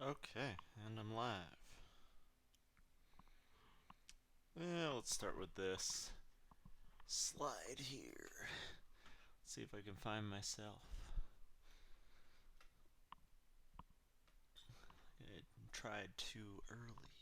Okay, and I'm live. Well, let's start with this slide here. Let's see if I can find myself. I tried too early.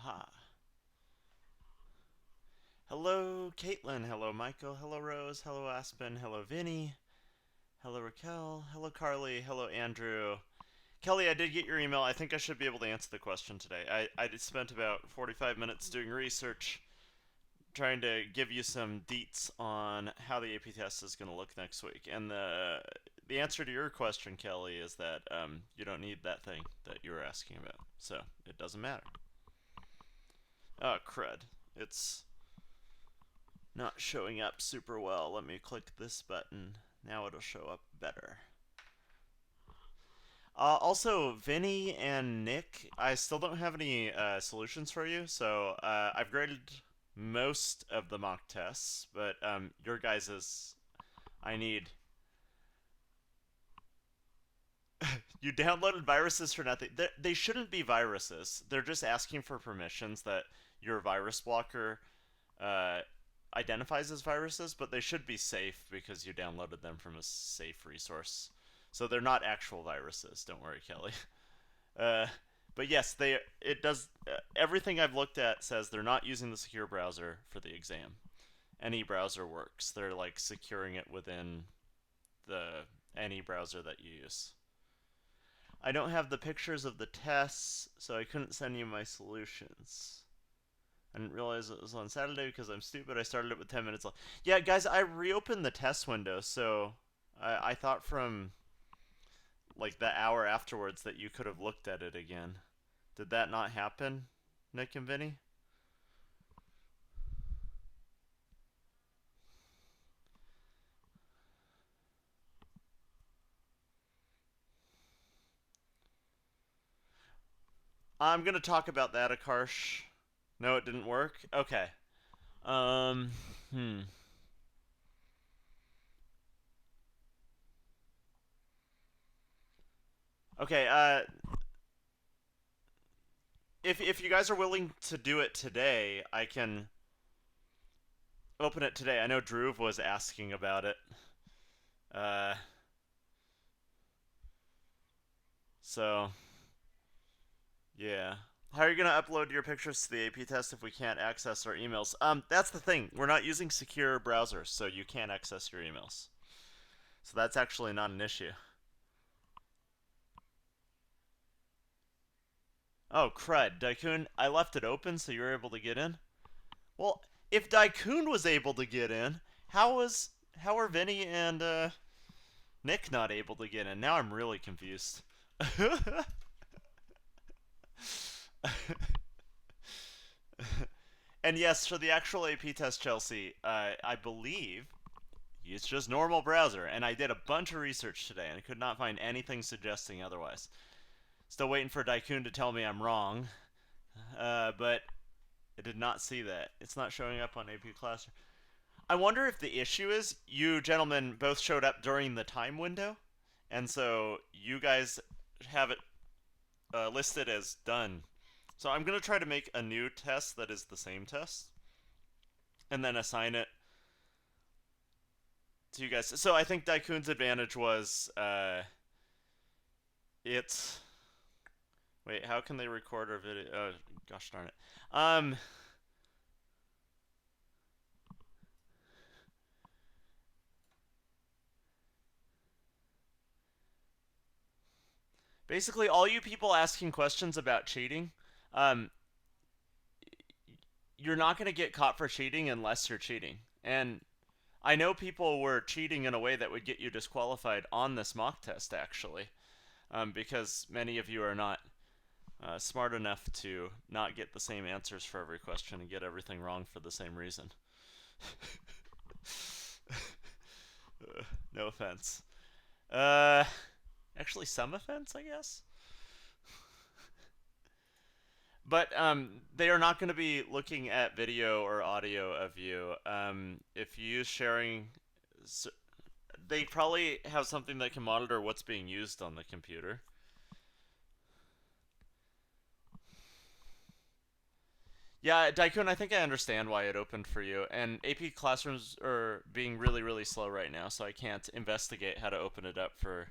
Haha. Hello, Caitlin. Hello, Michael. Hello, Rose. Hello, Aspen. Hello, Vinny. Hello, Raquel. Hello, Carly. Hello, Andrew. Kelly, I did get your email. I think I should be able to answer the question today. I spent about 45 minutes doing research trying to give you some deets on how the AP test is going to look next week. And the answer to your question, Kelly, is that you don't need that thing that you were asking about. So it doesn't matter. Oh, crud. It's not showing up super well. Let me click this button. Now it'll show up better. Also, Vinny and Nick, I still don't have any solutions for you. So I've graded most of the mock tests, but your guys's I need. You downloaded viruses for nothing. They shouldn't be viruses. They're just asking for permissions that your virus blocker uh, identifies as viruses, but they should be safe because you downloaded them from a safe resource. So they're not actual viruses. Don't worry, Kelly. Uh, but yes, they. It does. Everything I've looked at says they're not using the secure browser for the exam. Any browser works. They're like securing it within the any browser that you use. I don't have the pictures of the tests, so I couldn't send you my solutions. I didn't realize it was on Saturday because I'm stupid. I started it with 10 minutes left. Yeah, guys, I reopened the test window, so I thought from like the hour afterwards that you could have looked at it again. Did that not happen, Nick and Vinny? I'm gonna talk about that, Akarsh. No, it didn't work. Okay. Um. Hmm. Okay. If you guys are willing to do it today, I can open it today. I know Drew was asking about it. Uh. So yeah. How are you gonna upload your pictures to the AP test if we can't access our emails? That's the thing. We're not using secure browsers, so you can't access your emails. So that's actually not an issue. Oh crud, Daikun! I left it open so you were able to get in. Well, if Daikun was able to get in, how are Vinny and Nick not able to get in? Now I'm really confused. And yes, for the actual AP test, Chelsea, I believe it's just normal browser. And I did a bunch of research today, and I could not find anything suggesting otherwise. Still waiting for Daikun to tell me I'm wrong, but I did not see that. It's not showing up on AP Class. I wonder if the issue is you gentlemen both showed up during the time window, and so you guys have it listed as done. So I'm going to try to make a new test that is the same test, and then assign it to you guys. So I think Daikun's advantage was it's. Wait, how can they record our video? Oh, gosh darn it. Basically, all you people asking questions about cheating, um, you're not going to get caught for cheating unless you're cheating. And I know people were cheating in a way that would get you disqualified on this mock test, actually, because many of you are not smart enough to not get the same answers for every question and get everything wrong for the same reason. No offense. Actually, some offense, I guess. But they are not going to be looking at video or audio of you. If you use sharing, they probably have something that can monitor what's being used on the computer. Yeah, Daikun, I think I understand why it opened for you. And AP classrooms are being really, really slow right now, so I can't investigate how to open it up for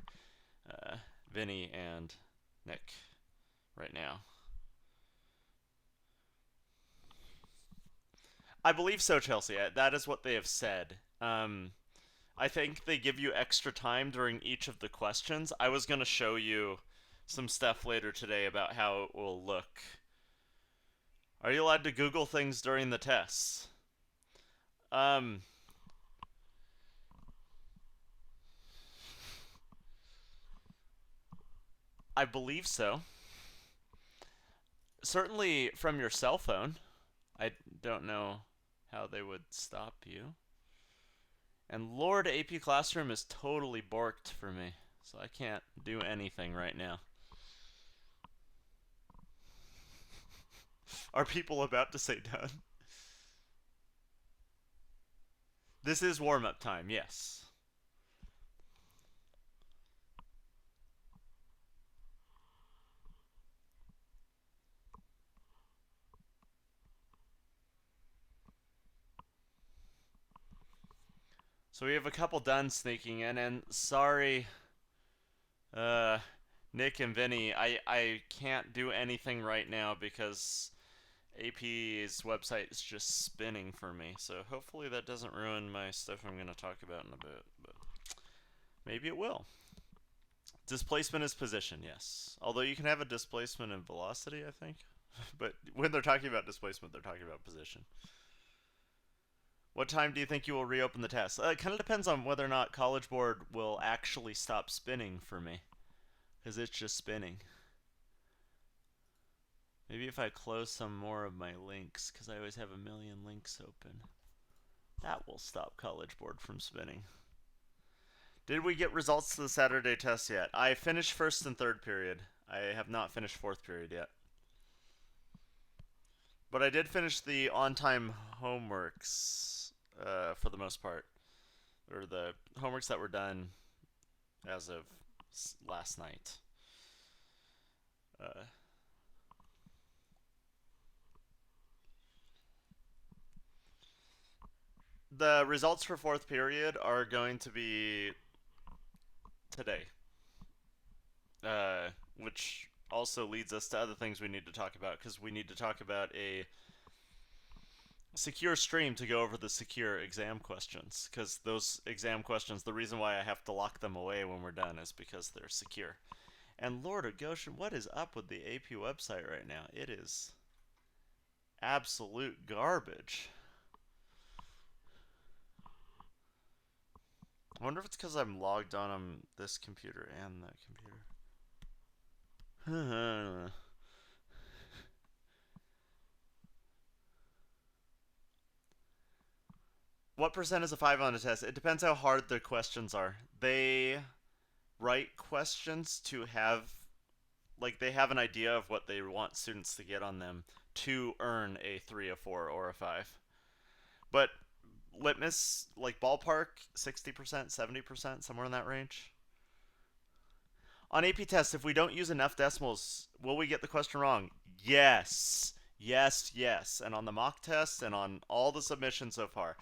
Vinny and Nick right now. I believe so, Chelsea. That is what they have said. I think they give you extra time during each of the questions. I was going to show you some stuff later today about how it will look. Are you allowed to Google things during the tests? Um, I believe so. Certainly from your cell phone. I don't know how they would stop you. And Lord, AP Classroom is totally borked for me, so I can't do anything right now. Are people about to say done? This is warm-up time, yes. So we have a couple done sneaking in, and sorry, Nick and Vinny, I can't do anything right now because AP's website is just spinning for me. So hopefully that doesn't ruin my stuff I'm going to talk about in a bit, but maybe it will. Displacement is position, yes. Although you can have a displacement and velocity, I think. But when they're talking about displacement, they're talking about position. What time do you think you will reopen the test? It kind of depends on whether or not College Board will actually stop spinning for me. Because it's just spinning. Maybe if I close some more of my links, because I always have a million links open. That will stop College Board from spinning. Did we get results to the Saturday test yet? I finished first and third period. I have not finished fourth period yet. But I did finish the on-time homeworks for the most part. Or the homeworks that were done as of last night. The results for fourth period are going to be today. Which also leads us to other things we need to talk about, because we need to talk about a secure stream to go over the secure exam questions, because those exam questions, the reason why I have to lock them away when we're done is because they're secure. And Lord of Goshen, what is up with the AP website right now? It is absolute garbage. I wonder if it's because I'm logged on this computer and that computer. What percent is a 5 on a test? It depends how hard the questions are. They write questions to have, like, they have an idea of what they want students to get on them to earn a 3, a 4, or a 5. But litmus, like, ballpark, 60%, 70%, somewhere in that range. On AP tests, if we don't use enough decimals, will we get the question wrong? Yes. Yes, yes. And on the mock tests and on all the submissions so far,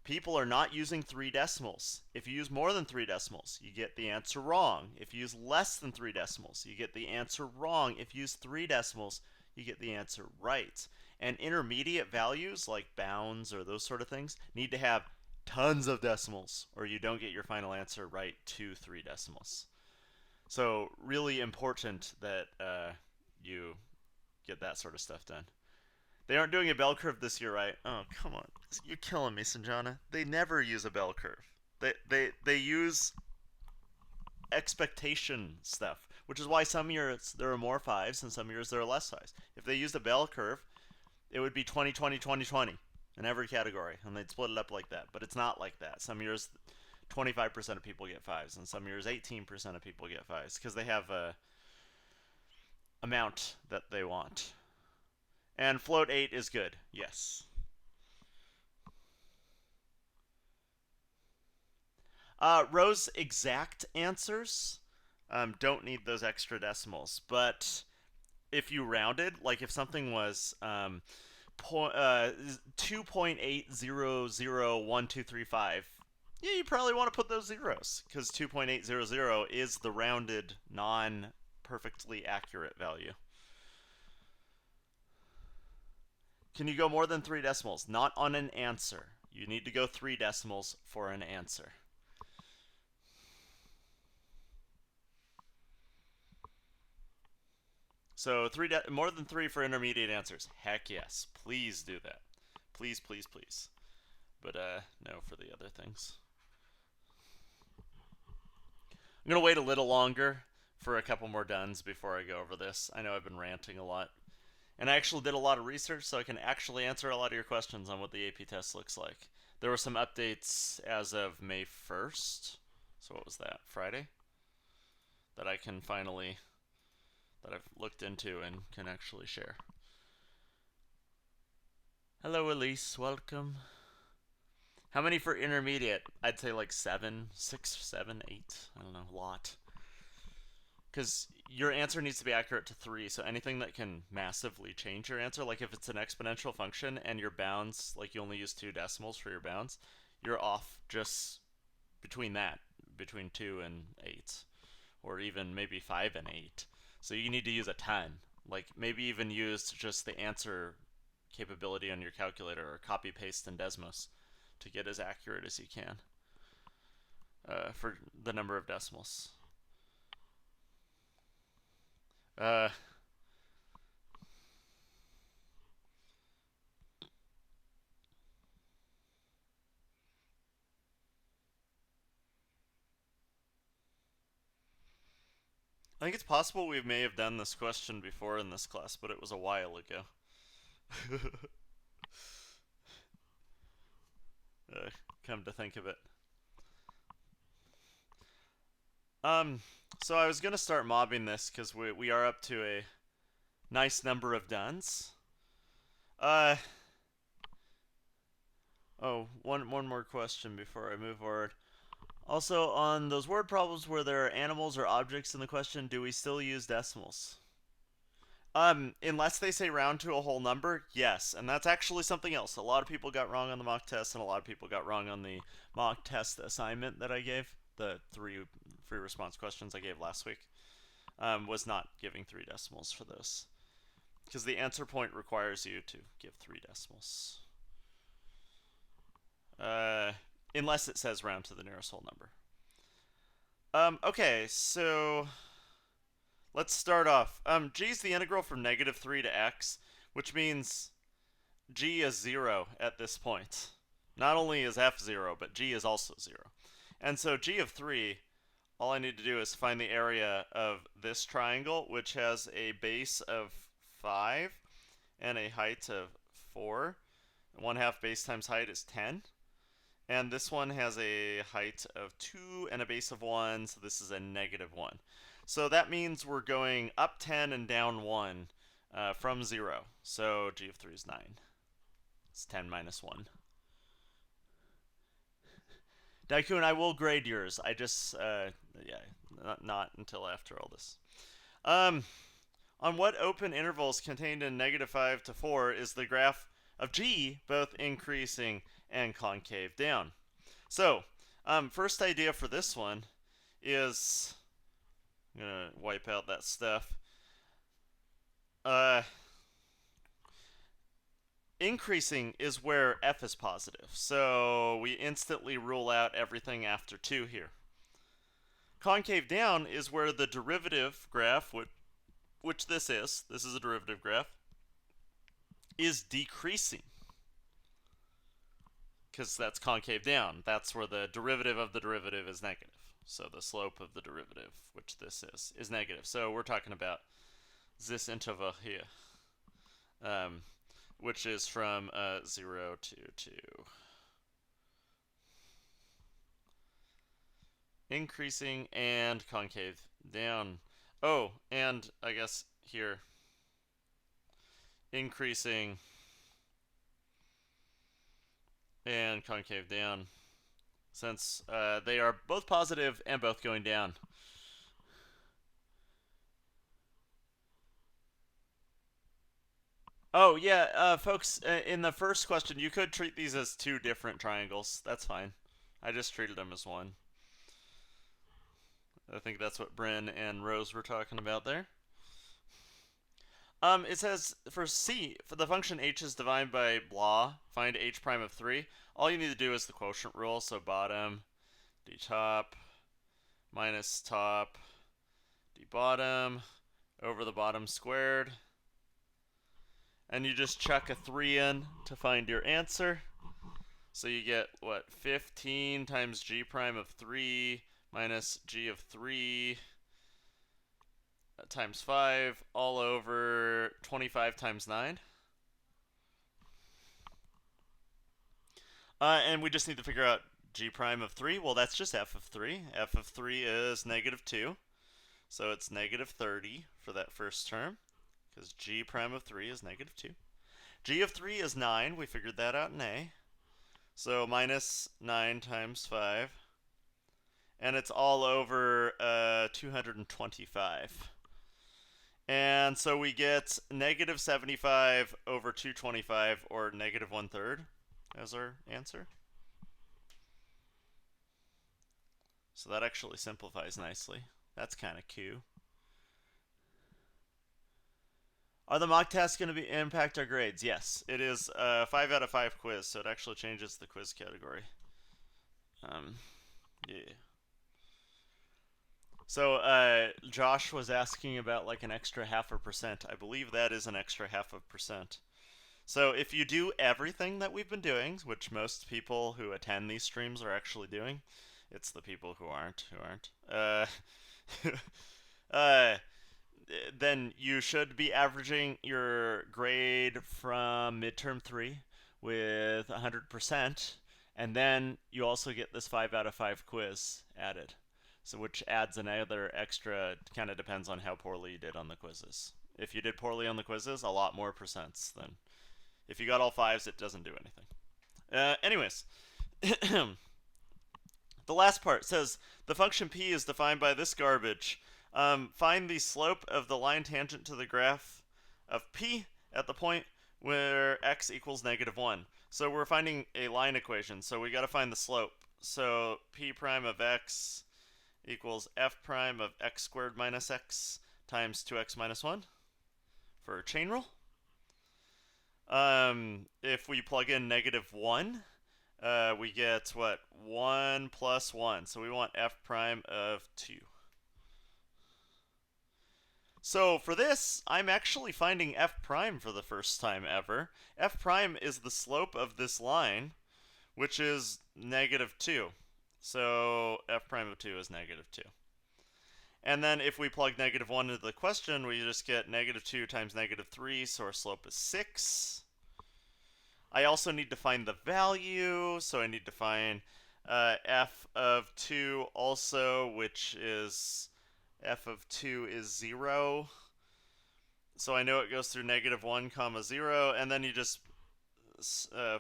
people are not using 3 decimals. If you use more than 3 decimals, you get the answer wrong. If you use less than 3 decimals, you get the answer wrong. If you use 3 decimals, you get the answer right. And intermediate values, like bounds or those sort of things, need to have tons of decimals, or you don't get your final answer right to 3 decimals. So really important that you get that sort of stuff done. They aren't doing a bell curve this year, right? Oh, come on. You're killing me, Sanjana. They never use a bell curve. They use expectation stuff, which is why some years there are more 5s and some years there are less 5s. If they used a bell curve, it would be 20, 20, 20, 20 in every category, and they'd split it up like that. But it's not like that. Some years 25% of people get 5s, and some years 18% of people get 5s, because they have a amount that they want. And float 8 is good, yes. Row's exact answers don't need those extra decimals, but if you rounded, like if something was 2.8001235, yeah, you probably want to put those zeros, because 2.800 is the rounded, non-perfectly accurate value. Can you go more than 3 decimals? Not on an answer. You need to go 3 decimals for an answer. So more than 3 for intermediate answers. Heck yes. Please do that. Please, please, please. But no for the other things. I'm going to wait a little longer for a couple more duns before I go over this. I know I've been ranting a lot. And I actually did a lot of research, so I can actually answer a lot of your questions on what the AP test looks like. There were some updates as of May 1st. So what was that? Friday? That I can finally... that I've looked into and can actually share. Hello, Elise. Welcome. How many for intermediate? I'd say like 7, 6, 7, 8. I don't know, a lot. Because your answer needs to be accurate to 3, so anything that can massively change your answer, like if it's an exponential function and your bounds, like you only use 2 decimals for your bounds, you're off just between that, between 2 and 8, or even maybe 5 and 8. So you need to use a ton, like maybe even use just the answer capability on your calculator, or copy paste in Desmos to get as accurate as you can for the number of decimals. I think it's possible we may have done this question before in this class, but it was a while ago. Come to think of it. So I was going to start mobbing this because we are up to a nice number of duns. Oh, one more question before I move forward. Also, on those word problems where there are animals or objects in the question, do we still use decimals? Unless they say round to a whole number, yes. And that's actually something else. A lot of people got wrong on the mock test, and a lot of people got wrong on the mock test assignment that I gave. The 3 free response questions I gave last week. Was not giving 3 decimals for those. Because the answer point requires you to give 3 decimals. Unless it says round to the nearest whole number. Okay, so let's start off. G is the integral from -3 to x, which means g is 0 at this point. Not only is f 0, but g is also 0. And so g of 3, all I need to do is find the area of this triangle, which has a base of 5 and a height of 4. 1/2 base times height is 10. And this one has a height of 2 and a base of 1, so this is a -1. So that means we're going up 10 and down 1 from 0. So g of 3 is 9. It's 10 minus 1. Daikun, I will grade yours. I just, not until after all this. On what open intervals contained in -5 to 4 is the graph of g both increasing and concave down? So, first idea for this one is, I'm going to wipe out that stuff. Increasing is where f is positive, so we instantly rule out everything after 2 here. Concave down is where the derivative graph, which this is a derivative graph, is decreasing. Because that's concave down. That's where the derivative of the derivative is negative. So the slope of the derivative, which this is negative. So we're talking about this interval here, which is from 0 to 2. Increasing and concave down. Oh, and I guess here, increasing and concave down, since they are both positive and both going down. Oh, yeah, folks, in the first question, you could treat these as two different triangles. That's fine. I just treated them as one. I think that's what Bryn and Rose were talking about there. It says for C, for the function h is divided by blah, find h prime of 3. All you need to do is the quotient rule, so bottom, d top, minus top, d bottom, over the bottom squared. And you just chuck a 3 in to find your answer. So you get, what, 15 times g prime of 3 minus g of 3 times 5 all over 25 times 9. And we just need to figure out g prime of 3. Well, that's just f of 3. F of 3 is negative 2. So it's negative 30 for that first term, because g prime of 3 is negative 2. G of 3 is 9. We figured that out in A. So minus 9 times 5. And it's all over 225. And so we get negative 75 over 225, or negative 1/3, as our answer. So that actually simplifies nicely. That's kind of cool. Are the mock tests going to impact our grades? Yes, it is a 5 out of 5 quiz, so it actually changes the quiz category. Yeah. So Josh was asking about like an extra 0.5%. I believe that is an extra 0.5%. So if you do everything that we've been doing, which most people who attend these streams are actually doing, it's the people who aren't. Then you should be averaging your grade from midterm 3 with 100%, and then you also get this 5 out of 5 quiz added. So which adds another extra, kind of depends on how poorly you did on the quizzes. If you did poorly on the quizzes, a lot more percents than. If you got all 5s, it doesn't do anything. Anyways, the last part says the function p is defined by this garbage. Find the slope of the line tangent to the graph of p at the point where x equals -1. So we're finding a line equation, so we got to find the slope. So p prime of x equals f prime of x squared minus x times 2x minus 1 for a chain rule. If we plug in -1, we get, what, 1 plus 1. So we want f prime of 2. So for this, I'm actually finding f prime for the first time ever. F prime is the slope of this line, which is -2. So f prime of 2 is -2. And then if we plug -1 into the question, we just get -2 times -3, so our slope is 6. I also need to find the value, so I need to find f of 2 also, which is f of 2 is 0. So I know it goes through -1, 0, and then you just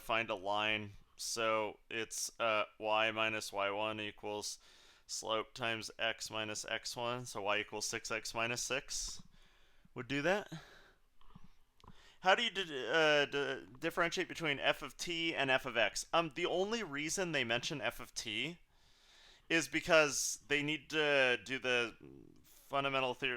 find a line. So it's y minus y1 equals slope times x minus x1, so y equals 6x minus 6 would do that. How do you differentiate between f of t and f of x? The only reason they mention f of t is because they need to do the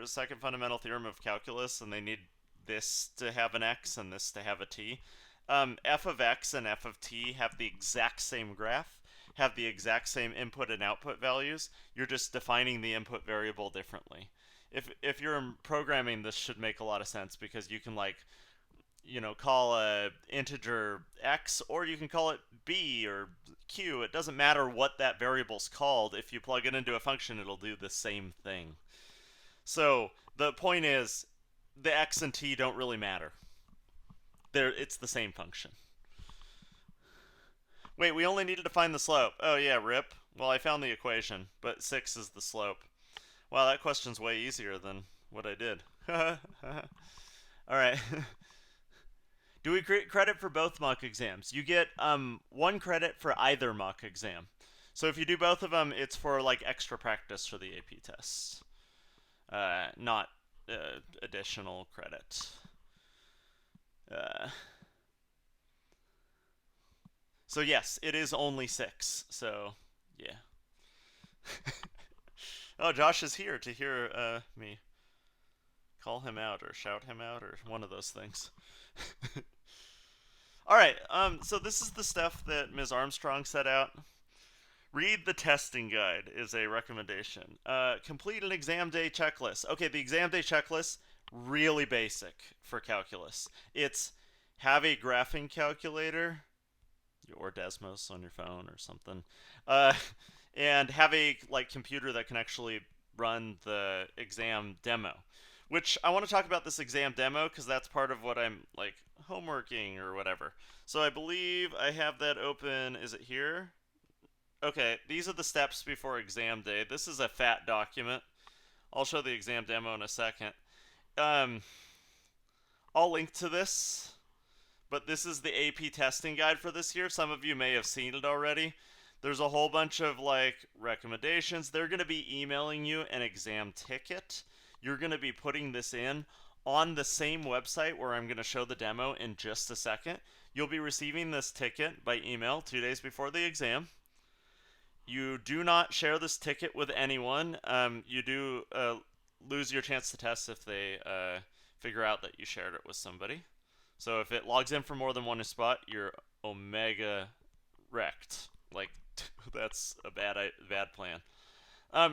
second fundamental theorem of calculus, and they need this to have an x and this to have a t. F of x and f of t have the exact same graph, have the exact same input and output values. You're just defining the input variable differently. If you're programming, this should make a lot of sense, because you can, like, call a integer x, or you can call it b or q. It doesn't matter what that variable's called. If you plug it into a function, it'll do the same thing. So the point is, the x and t don't really matter. It's the same function. Wait, we only needed to find the slope. Oh yeah, rip. Well, I found the equation, but 6 is the slope. Wow, that question's way easier than what I did. Alright. Do we create credit for both mock exams? You get 1 credit for either mock exam. So if you do both of them, it's for like extra practice for the AP tests. Not additional credit. So yes, it is only 6. So yeah. Oh, Josh is here to hear me call him out or shout him out or one of those things. All right. So this is the stuff that Ms. Armstrong set out. Read the testing guide is a recommendation. Complete an exam day checklist. Okay, the exam day checklist, really basic for calculus. It's have a graphing calculator, or Desmos on your phone or something, and have a computer that can actually run the exam demo. Which I want to talk about this exam demo because that's part of what I'm homeworking or whatever. So I believe I have that open. Is it here? Okay, these are the steps before exam day. This is a fat document. I'll show the exam demo in a second. I'll link to this, but this is the AP testing guide for this year. Some of you may have seen it already. There's a whole bunch of recommendations. They're going to be emailing you an exam ticket. You're going to be putting this in on the same website where I'm going to show the demo in just a second. You'll be receiving this ticket by email 2 days before the exam. You do not share this ticket with anyone. You do lose your chance to test if they figure out that you shared it with somebody. So if it logs in for more than one spot, you're omega wrecked. That's a bad plan.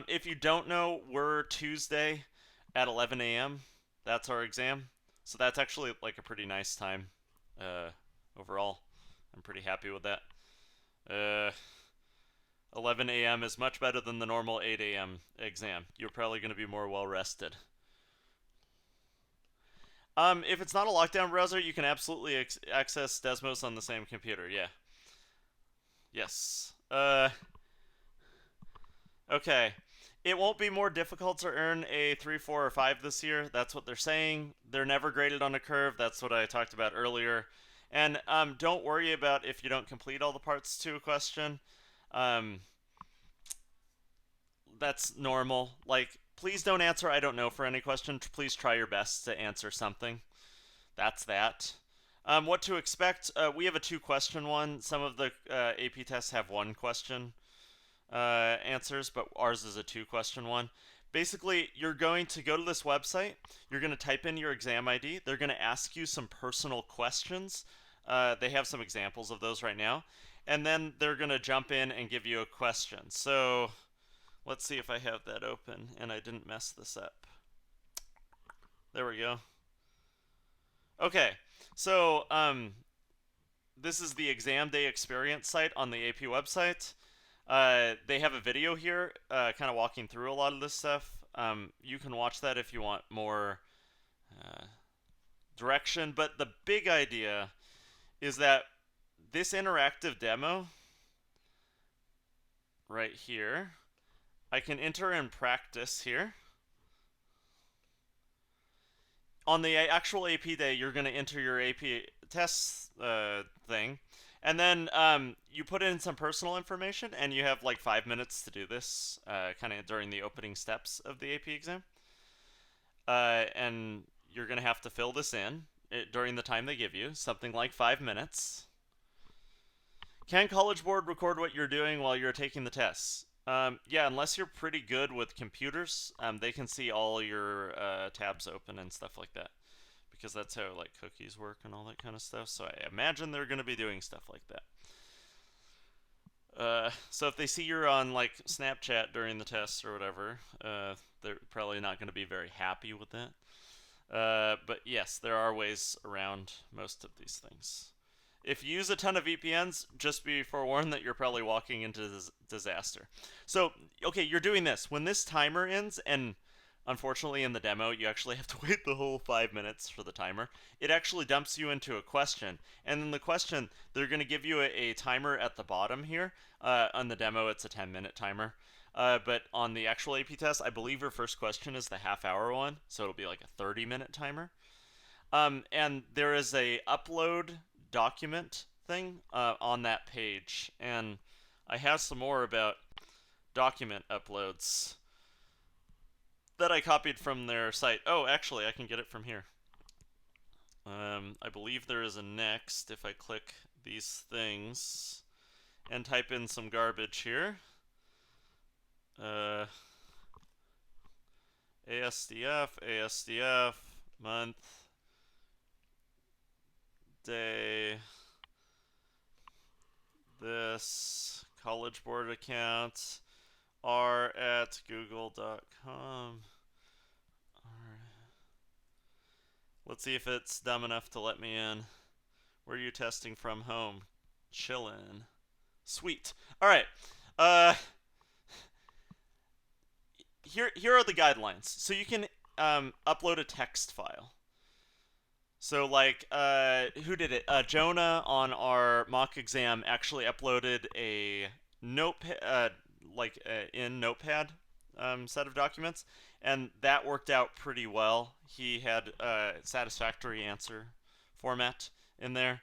If you don't know, we're Tuesday at 11 a.m. That's our exam. So that's actually a pretty nice time overall. I'm pretty happy with that. 11 a.m. is much better than the normal 8 a.m. exam. You're probably going to be more well rested. If it's not a lockdown browser, you can absolutely access Desmos on the same computer. Yeah. Yes. Okay. It won't be more difficult to earn a 3, 4, or 5 this year. That's what they're saying. They're never graded on a curve. That's what I talked about earlier. And don't worry about if you don't complete all the parts to a question. That's normal. Please don't answer I don't know for any question. Please try your best to answer something. That's that. What to expect? We have a 2-question one. Some of the AP tests have 1-question answers, but ours is a 2-question one. Basically, you're going to go to this website. You're going to type in your exam ID. They're going to ask you some personal questions. They have some examples of those right now. And then they're going to jump in and give you a question. So let's see if I have that open and I didn't mess this up. There we go. Okay, so this is the exam day experience site on the AP website. They have a video here kind of walking through a lot of this stuff. You can watch that if you want more direction, but the big idea is that this interactive demo right here, I can enter in practice here. On the actual AP day, you're going to enter your AP tests thing, and then you put in some personal information, and you have 5 minutes to do this, kind of during the opening steps of the AP exam. And you're going to have to fill this in during the time they give you, something like 5 minutes. Can College Board record what you're doing while you're taking the tests? Yeah, unless you're pretty good with computers, they can see all your tabs open and stuff like that, because that's how cookies work and all that kind of stuff. So I imagine they're going to be doing stuff like that. So if they see you're on Snapchat during the tests or whatever, they're probably not going to be very happy with that. But yes, there are ways around most of these things. If you use a ton of VPNs, just be forewarned that you're probably walking into disaster. So, okay, you're doing this. When this timer ends, and unfortunately in the demo, you actually have to wait the whole 5 minutes for the timer, it actually dumps you into a question. And in the question, they're going to give you a timer at the bottom here. On the demo, it's a 10-minute timer. But on the actual AP test, I believe your first question is the half-hour one, so it'll be like a 30-minute timer. And there is a upload document thing on that page, and I have some more about document uploads that I copied from their site. Oh, actually, I can get it from here. I believe there is a next if I click these things and type in some garbage here. ASDF, month, day, this, College Board account, r@google.com. Let's see if it's dumb enough to let me in. Where are you testing from? Home. Chillin'. Sweet. All right. Here are the guidelines. So you can upload a text file. So like, who did it? Jonah on our mock exam actually uploaded a notepad, in Notepad set of documents, and that worked out pretty well. He had a satisfactory answer format in there.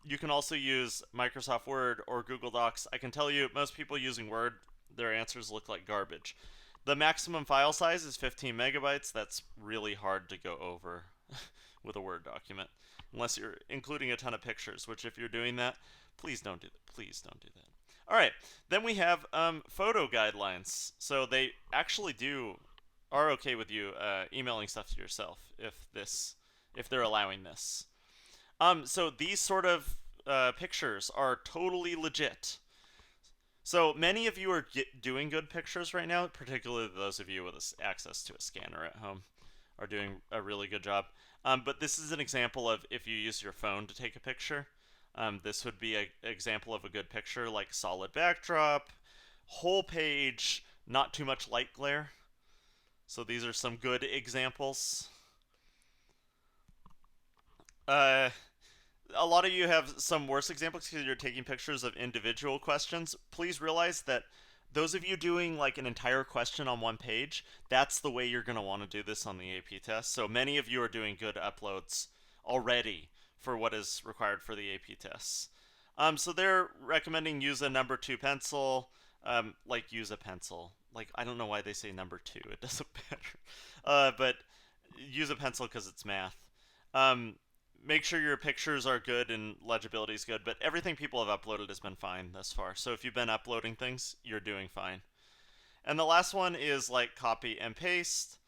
You can also use Microsoft Word or Google Docs. I can tell you, most people using Word, their answers look like garbage. The maximum file size is 15 megabytes. That's really hard to go over with a Word document, unless you're including a ton of pictures, which if you're doing that, please don't do that. Please don't do that. All right, then we have photo guidelines. So they actually are okay with you emailing stuff to yourself if they're allowing this. So these sort of pictures are totally legit. So many of you are doing good pictures right now, particularly those of you with access to a scanner at home are doing a really good job. But this is an example of if you use your phone to take a picture. This would be an example of a good picture, like solid backdrop, whole page, not too much light glare. So these are some good examples. A lot of you have some worse examples because you're taking pictures of individual questions. Please realize that those of you doing like an entire question on one page, that's the way you're going to want to do this on the AP test. So many of you are doing good uploads already for what is required for the AP tests. So they're recommending use a number 2 pencil, like use a pencil. Like, I don't know why they say number 2. It doesn't matter. But use a pencil because it's math. Make sure your pictures are good and legibility is good, but everything people have uploaded has been fine thus far. So if you've been uploading things, you're doing fine. And the last one is like copy and paste.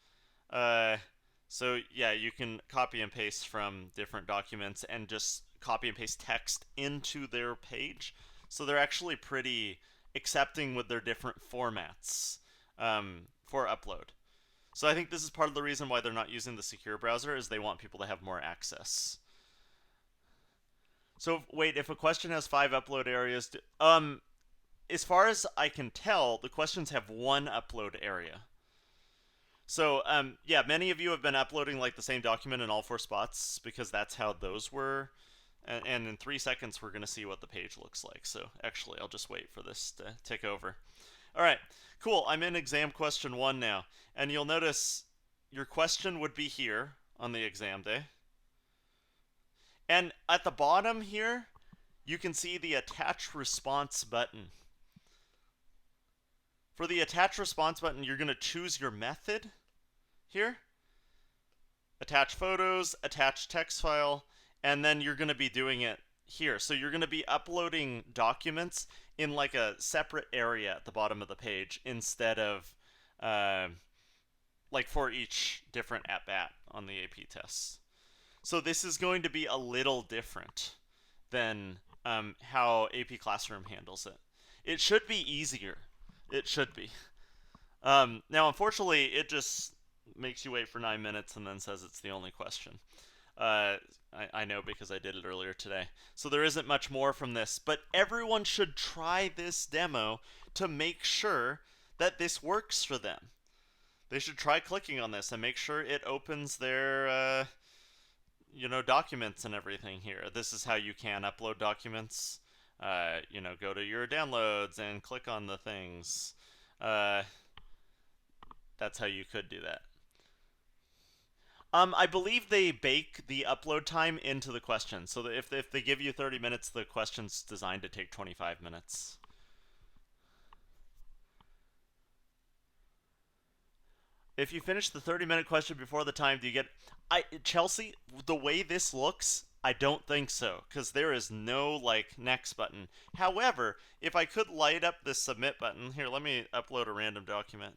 So yeah, you can copy and paste from different documents and just copy and paste text into their page. So they're actually pretty accepting with their different formats for upload. So I think this is part of the reason why they're not using the secure browser is they want people to have more access. So wait, if a question has 5 upload areas, as far as I can tell, the questions have 1 upload area. So yeah, many of you have been uploading like the same document in all 4 spots because that's how those were. And in 3 seconds, we're going to see what the page looks like. So actually, I'll just wait for this to tick over. All right, cool. I'm in exam question 1 now. And you'll notice your question would be here on the exam day. And at the bottom here, you can see the attach response button. For the attach response button, you're going to choose your method here. Attach photos, attach text file, and then you're going to be doing it here. So you're going to be uploading documents in like a separate area at the bottom of the page instead of like for each different at-bat on the AP tests. So this is going to be a little different than how AP Classroom handles it. It should be easier. It should be. Now, unfortunately, it just makes you wait for 9 minutes and then says it's the only question. Uh, I know because I did it earlier today. So there isn't much more from this, but everyone should try this demo to make sure that this works for them. They should try clicking on this and make sure it opens their, documents and everything here. This is how you can upload documents. Go to your downloads and click on the things. That's how you could do that. I believe they bake the upload time into the question, so that if they give you 30 minutes, the question's designed to take 25 minutes. If you finish the 30-minute question before the time, do you get... Chelsea, the way this looks, I don't think so, because there is no, next button. However, if I could light up this submit button... Here, let me upload a random document.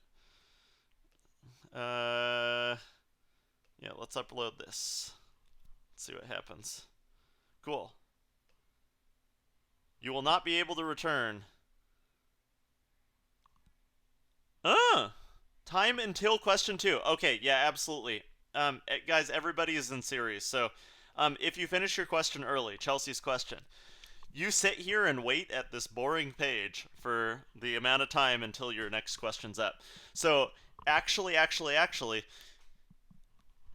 Yeah, let's upload this. Let's see what happens. Cool. You will not be able to return. Time until question 2. Okay, yeah, absolutely. Guys, everybody is in series, so if you finish your question early, Chelsea's question, you sit here and wait at this boring page for the amount of time until your next question's up. So, actually,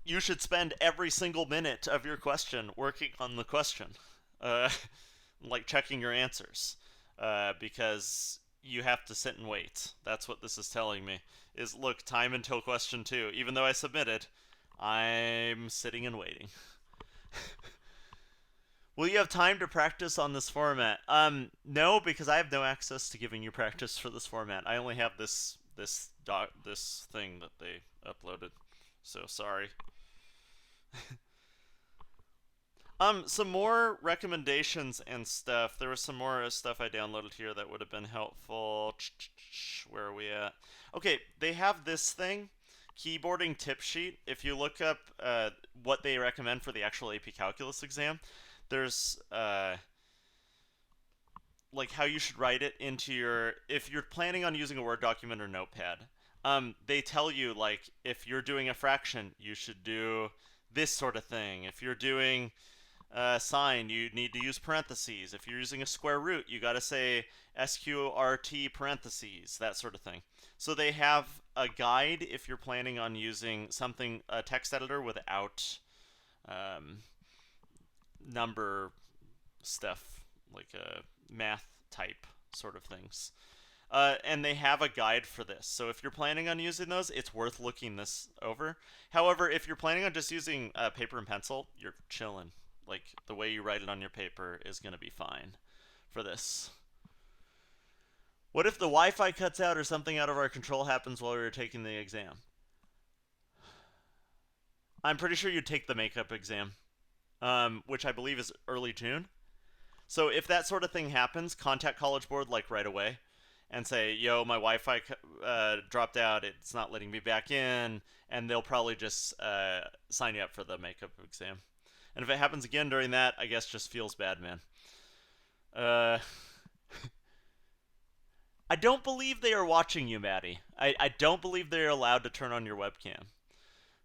you should spend every single minute of your question working on the question, like checking your answers, because you have to sit and wait. That's what this is telling me. Is look, time until question 2. Even though I submitted, I'm sitting and waiting. Will you have time to practice on this format? No, because I have no access to giving you practice for this format. I only have this thing that they uploaded. So sorry. Some more recommendations and stuff. There was some more stuff I downloaded here that would have been helpful. Where are we at? Okay, they have this thing, keyboarding tip sheet. If you look up what they recommend for the actual AP Calculus exam, there's how you should write it into your... If you're planning on using a Word document or Notepad, they tell you, if you're doing a fraction, you should do this sort of thing. If you're doing sign, you need to use parentheses. If you're using a square root, you got to say SQRT parentheses, that sort of thing. So they have a guide if you're planning on using a text editor without number stuff, like a math type sort of things. And they have a guide for this. So if you're planning on using those, it's worth looking this over. However, if you're planning on just using paper and pencil, you're chilling. The way you write it on your paper is going to be fine for this. What if the Wi-Fi cuts out or something out of our control happens while we were taking the exam? I'm pretty sure you'd take the makeup exam, which I believe is early June. So if that sort of thing happens, contact College Board right away and say, yo, my Wi-Fi dropped out, it's not letting me back in, and they'll probably just sign you up for the makeup exam. And if it happens again during that, I guess just feels bad, man. I don't believe they are watching you, Maddie. I don't believe they are allowed to turn on your webcam.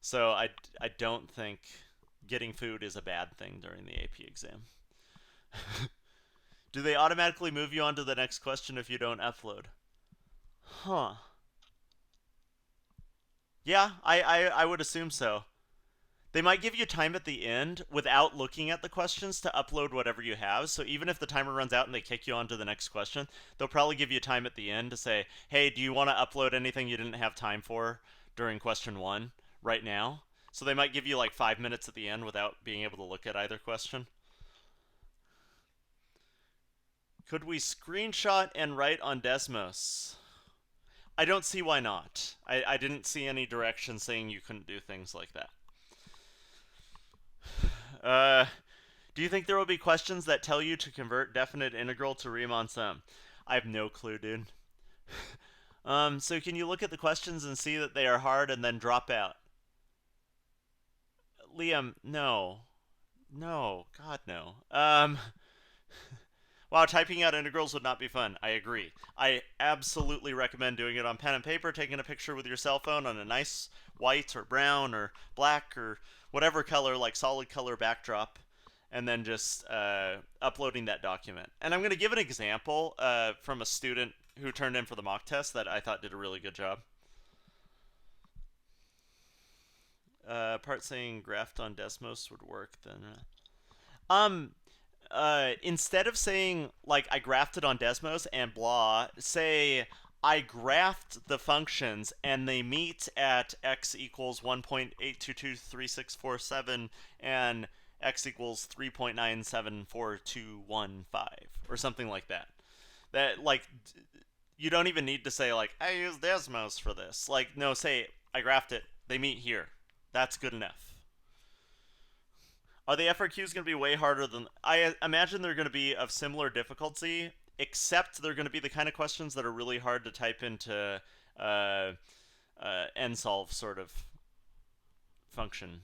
So I don't think getting food is a bad thing during the AP exam. Do they automatically move you on to the next question if you don't upload? Huh. Yeah, I would assume so. They might give you time at the end without looking at the questions to upload whatever you have. So even if the timer runs out and they kick you on to the next question, they'll probably give you time at the end to say, hey, do you want to upload anything you didn't have time for during question 1 right now? So they might give you 5 minutes at the end without being able to look at either question. Could we screenshot and write on Desmos? I don't see why not. I didn't see any direction saying you couldn't do things like that. Do you think there will be questions that tell you to convert definite integral to Riemann sum? I have no clue, dude. So can you look at the questions and see that they are hard and then drop out? Liam, no. No. God, no. Wow, typing out integrals would not be fun. I agree. I absolutely recommend doing it on pen and paper, taking a picture with your cell phone on a nice white or brown or black or whatever color, like solid color backdrop, and then just uploading that document. And I'm going to give an example from a student who turned in for the mock test that I thought did a really good job. Part saying graphed on Desmos would work then. Um, instead of saying like I graphed it on Desmos and blah, say I graphed the functions and they meet at x equals 1.8223647 and x equals 3.974215 or something like that. That like you don't even need to say like I use Desmos for this. Like no, say I graphed it. They meet here. That's good enough. Are the FRQs going to be way harder than... I imagine they're going to be of similar difficulty, except they're going to be the kind of questions that are really hard to type into nsolve sort of function.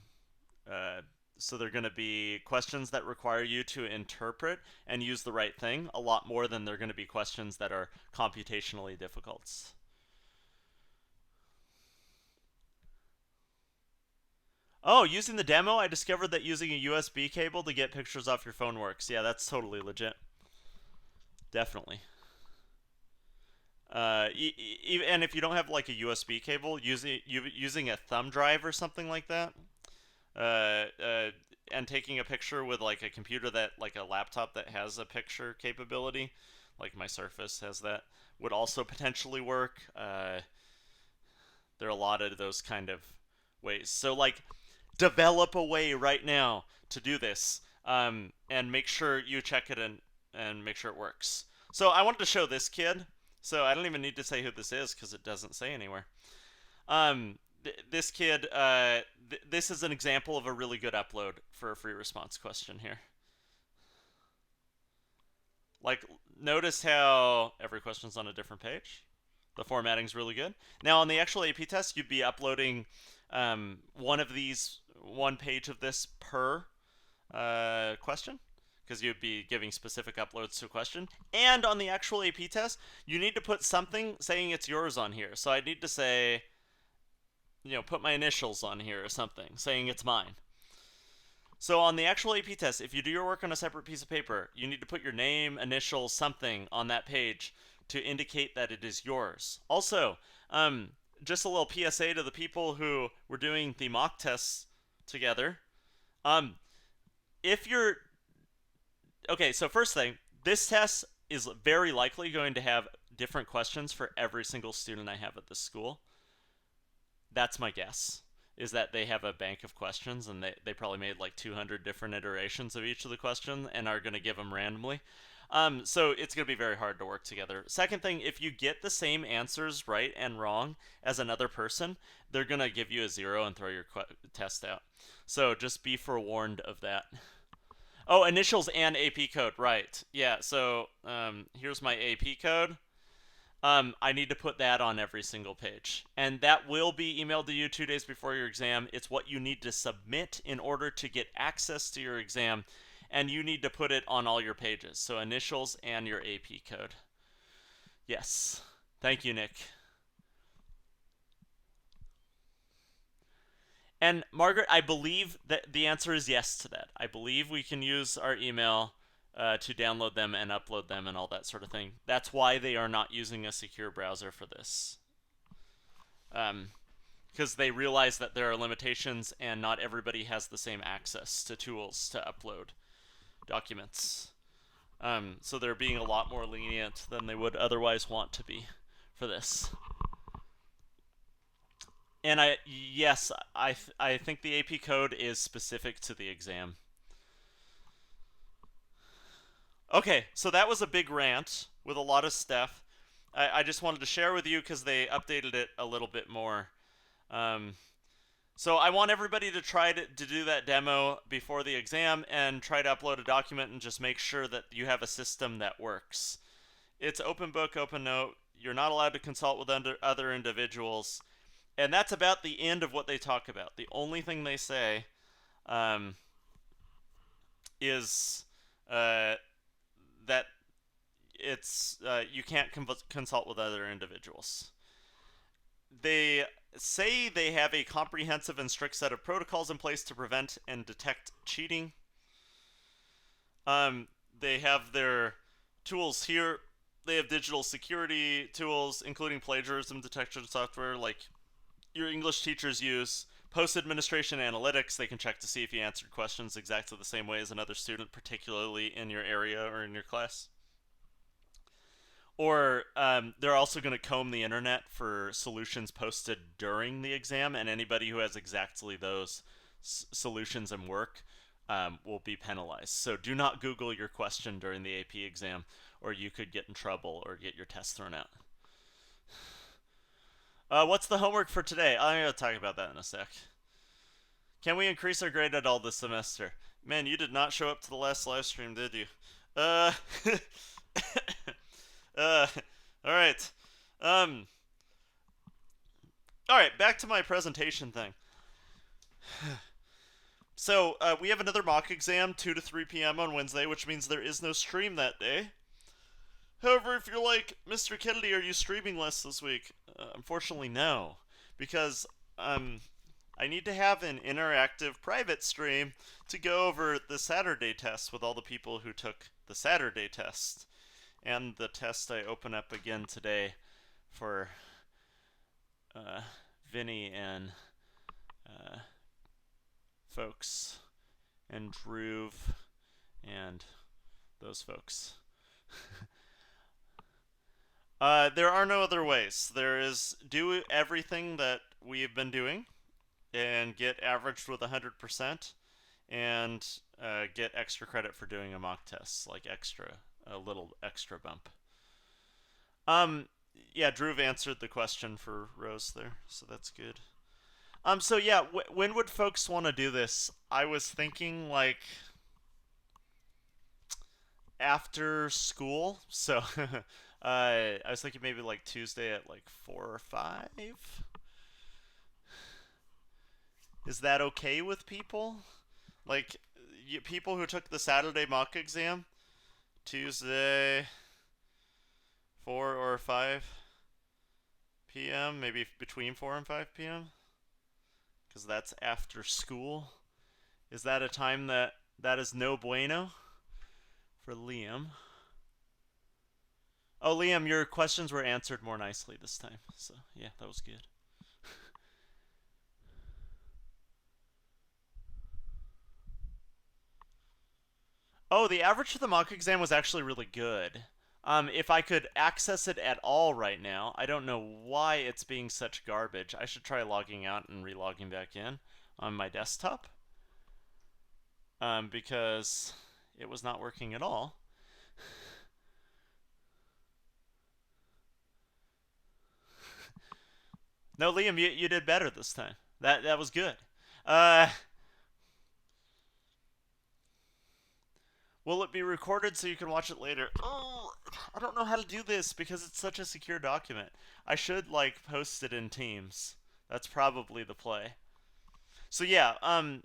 So they're going to be questions that require you to interpret and use the right thing a lot more than they're going to be questions that are computationally difficult. Oh, using the demo, I discovered that using a USB cable to get pictures off your phone works. Yeah, that's totally legit. Definitely. And if you don't have like a USB cable, using a thumb drive or something like that, and taking a picture with like a computer that like a laptop that has a picture capability, like my Surface has that, would also potentially work. There are a lot of those kind of ways. So like develop a way right now to do this, and make sure you check it and make sure it works. So I wanted to show this kid. So I don't even need to say who this is because it doesn't say anywhere. This kid, this is an example of a really good upload for a free response question here. Like, notice how every question's on a different page. The formatting's really good. Now, on the actual AP test, you'd be uploading one page of this per question, because you'd be giving specific uploads to a question. And on the actual AP test, you need to put something saying it's yours on here. So I need to say, put my initials on here or something, saying it's mine. So on the actual AP test, if you do your work on a separate piece of paper, you need to put your name, initials, something on that page to indicate that it is yours. Also, just a little PSA to the people who were doing the mock tests together. If you're... Okay, so first thing, this test is very likely going to have different questions for every single student I have at this school. That's my guess, is that they have a bank of questions and they probably made like 200 different iterations of each of the questions and are going to give them randomly. So it's going to be very hard to work together. Second thing, if you get the same answers right and wrong as another person, they're going to give you a 0 and throw your test out. So just be forewarned of that. Oh, initials and AP code, right. Yeah, so here's my AP code. I need to put that on every single page. And that will be emailed to you 2 days before your exam. It's what you need to submit in order to get access to your exam. And you need to put it on all your pages. So initials and your AP code. Yes. Thank you, Nick. And Margaret, I believe that the answer is yes to that. I believe we can use our email to download them and upload them and all that sort of thing. That's why they are not using a secure browser for this. Because they realize that there are limitations and not everybody has the same access to tools to upload documents. So they're being a lot more lenient than they would otherwise want to be for this. And I think the AP code is specific to the exam. Okay, so that was a big rant with a lot of stuff. I just wanted to share with you because they updated it a little bit more. So I want everybody to try to do that demo before the exam and try to upload a document and just make sure that you have a system that works. It's open book, open note. You're not allowed to consult with other individuals. And that's about the end of what they talk about. The only thing they say is that it's you can't consult with other individuals. They say they have a comprehensive and strict set of protocols in place to prevent and detect cheating. They have their tools here. They have digital security tools, including plagiarism detection software, like your English teachers use. Post-administration analytics, they can check to see if you answered questions exactly the same way as another student, particularly in your area or in your class. Or they're also going to comb the internet for solutions posted during the exam, and anybody who has exactly those solutions and work will be penalized. So do not Google your question during the AP exam, or you could get in trouble or get your test thrown out. What's the homework for today? I'm going to talk about that in a sec. Can we increase our grade at all this semester? Man, you did not show up to the last live stream, did you? All right. All right, back to my presentation thing. So, we have another mock exam, 2 to 3 p.m. on Wednesday, which means there is no stream that day. However, if you're like, Mr. Kennedy, are you streaming less this week? Unfortunately, no. Because, I need to have an interactive private stream to go over the Saturday test with all the people who took the Saturday test. And the test I open up again today for Vinny and folks and Droove and those folks. There are no other ways. There is do everything that we've been doing and get averaged with 100% and get extra credit for doing a mock test, like a little extra bump. Yeah, Droove answered the question for Rose there, so that's good. So yeah, when would folks want to do this? I was thinking like after school, so I was thinking maybe like Tuesday at like 4 or 5. Is that okay with people? Like, people who took the Saturday mock exam, Tuesday, 4 or 5 p.m., maybe between 4 and 5 p.m., because that's after school. Is that a time that is no bueno for Liam? Oh, Liam, your questions were answered more nicely this time, so yeah, that was good. Oh, the average for the mock exam was actually really good. If I could access it at all right now, I don't know why it's being such garbage. I should try logging out and re-logging back in on my desktop. Because it was not working at all. No, Liam, you did better this time. That was good. Will it be recorded so you can watch it later? Oh, I don't know how to do this because it's such a secure document. I should like post it in Teams. That's probably the play. So yeah, I'm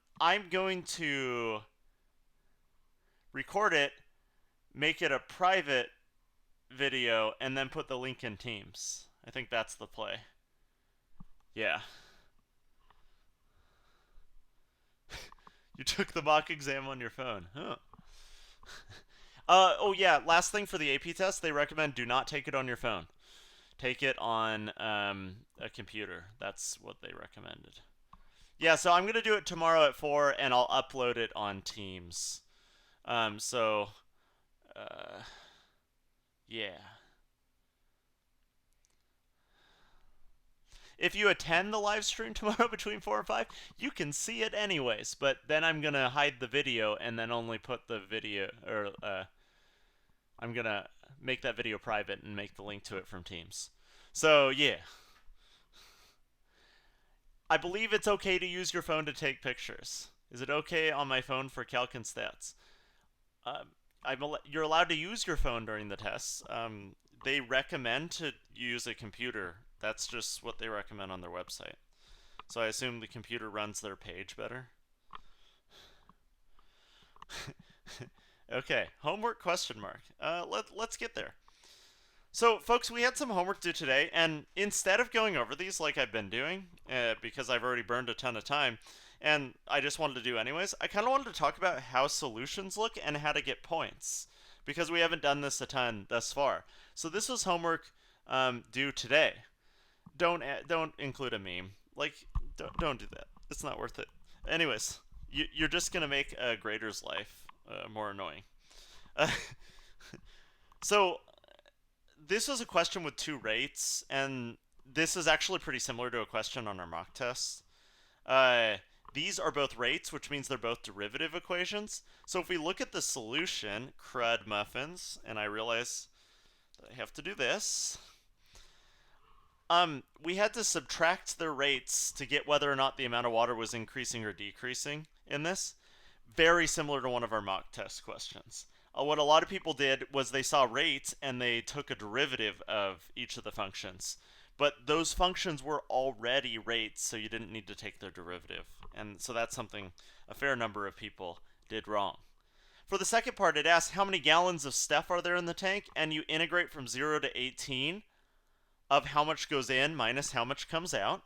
going to record it, make it a private video, and then put the link in Teams. I think that's the play. Yeah. You took the mock exam on your phone, huh? Oh yeah, last thing for the AP test, they recommend do not take it on your phone. Take it on a computer. That's what they recommended. Yeah, so I'm going to do it tomorrow at 4, and I'll upload it on Teams. Yeah. If you attend the live stream tomorrow between 4 and 5, you can see it anyways. But then I'm going to hide the video and then only put the video, or I'm going to make that video private and make the link to it from Teams. So, yeah. I believe it's okay to use your phone to take pictures. Is it okay on my phone for calc and stats? You're allowed to use your phone during the tests. They recommend to use a computer. That's just what they recommend on their website. So I assume the computer runs their page better. Okay, homework question mark. Let's get there. So, folks, we had some homework due today, and instead of going over these like I've been doing, because I've already burned a ton of time, and I just wanted to do anyways, I kind of wanted to talk about how solutions look and how to get points, because we haven't done this a ton thus far. So this was homework due today. Don't include a meme. Like, don't do that. It's not worth it. Anyways, you're just gonna make a grader's life more annoying. Uh, so this was a question with two rates, and this is actually pretty similar to a question on our mock test. Uh, these are both rates, which means they're both derivative equations. So if we look at the solution, crud muffins, and I realize that I have to do this, we had to subtract their rates to get whether or not the amount of water was increasing or decreasing in this. Very similar to one of our mock test questions. What a lot of people did was they saw rates and they took a derivative of each of the functions. But those functions were already rates, so you didn't need to take their derivative. And so that's something a fair number of people did wrong. For the second part, it asks how many gallons of stuff are there in the tank, and you integrate from 0 to 18 of how much goes in minus how much comes out.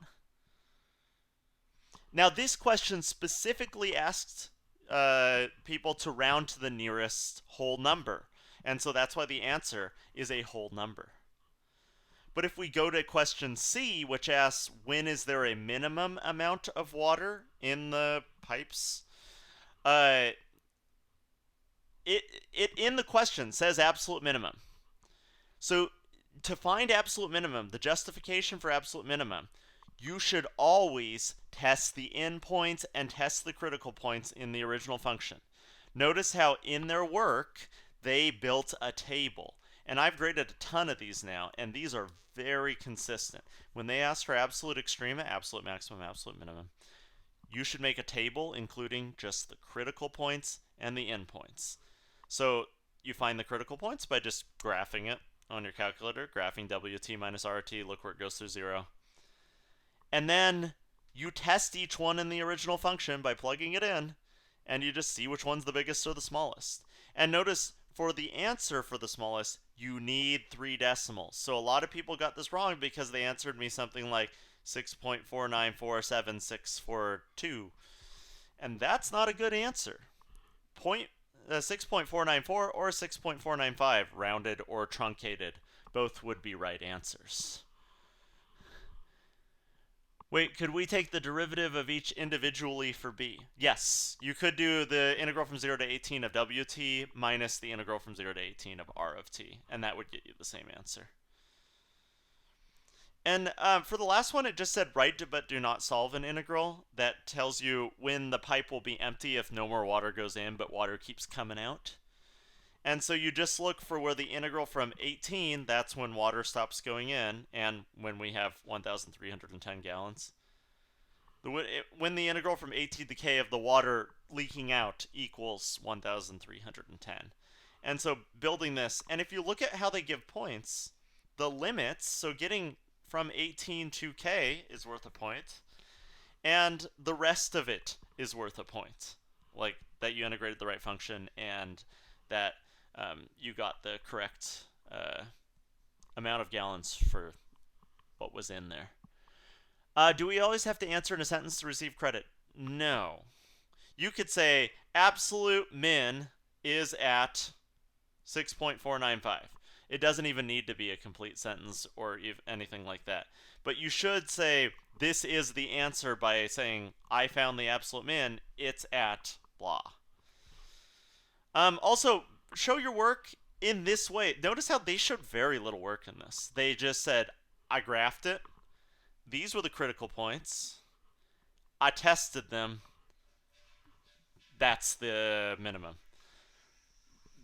Now, this question specifically asked people to round to the nearest whole number. And so that's why the answer is a whole number. But if we go to question C, which asks when is there a minimum amount of water in the pipes, it in the question says absolute minimum. So to find absolute minimum, the justification for absolute minimum, you should always test the endpoints and test the critical points in the original function. Notice how in their work, they built a table. And I've graded a ton of these now, and these are very consistent. When they ask for absolute extrema, absolute maximum, absolute minimum, you should make a table including just the critical points and the endpoints. So you find the critical points by just graphing it on your calculator, graphing WT minus RT, look where it goes through 0. And then you test each one in the original function by plugging it in, and you just see which one's the biggest or the smallest. And notice for the answer for the smallest, you need 3 decimals. So a lot of people got this wrong because they answered me something like 6.4947642. And that's not a good answer. 6.494 or 6.495, rounded or truncated, both would be right answers. Wait, could we take the derivative of each individually for b? Yes, you could do the integral from 0 to 18 of wt minus the integral from 0 to 18 of r of t, and that would get you the same answer. And for the last one, it just said write but do not solve an integral. That tells you when the pipe will be empty if no more water goes in, but water keeps coming out. And so you just look for where the integral from 18, that's when water stops going in, and when we have 1,310 gallons. When the integral from 18 to k of the water leaking out equals 1,310. And so building this, and if you look at how they give points, the limits, so getting from 18 to k is worth a point, and the rest of it is worth a point. Like that you integrated the right function and that you got the correct amount of gallons for what was in there. Do we always have to answer in a sentence to receive credit? No. You could say absolute min is at 6.495. It doesn't even need to be a complete sentence or anything like that. But you should say this is the answer by saying I found the absolute min. It's at blah. Also, show your work in this way. Notice how they showed very little work in this. They just said, I graphed it. These were the critical points. I tested them. That's the minimum.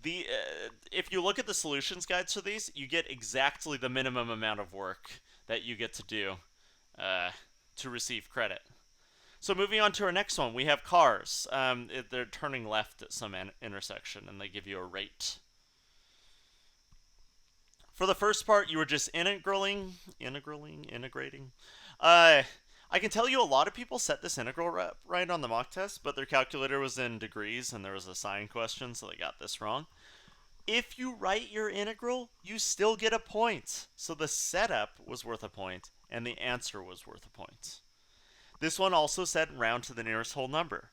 If you look at the solutions guides for these, you get exactly the minimum amount of work that you get to do to receive credit. So moving on to our next one, we have cars. They're turning left at some intersection, and they give you a rate. For the first part, you were just integrating. I can tell you a lot of people set this integral right on the mock test, but their calculator was in degrees and there was a sign question, so they got this wrong. If you write your integral, you still get a point. So the setup was worth a point, and the answer was worth a point. This one also said round to the nearest whole number,